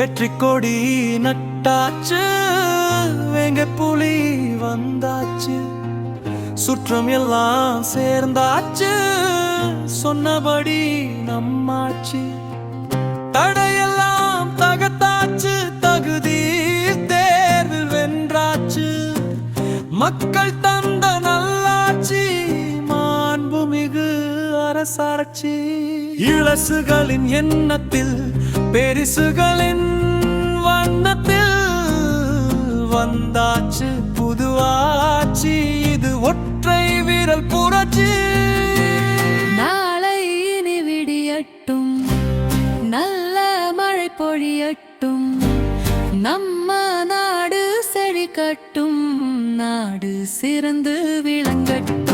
வெற்றி கொடி நட்டாச்சு, வேங்க புலி வந்தாச்சு, சுற்றம் எல்லாம் சேர்ந்தாச்சு, சொன்னபடி நம்மாச்சு. தடையெல்லாம் தகத்தாச்சு, தகுதி தேர்வில் வென்றாச்சு, மக்கள் தந்த நல்லாட்சி, மாண்புமிகு அரசாட்சி. இளசுகளின் எண்ணத்தில் பெரிசுகளின் வண்ணத்தில் வந்தாச்சு புது ஆட்சி, இது ஒற்றை விரல் புரட்சி. நாளை இனி விடியட்டும், நல்ல மழை பொழியட்டும், நம்ம நாடு செழிக்கட்டும், நாடு சிறந்து விளங்கட்டும்.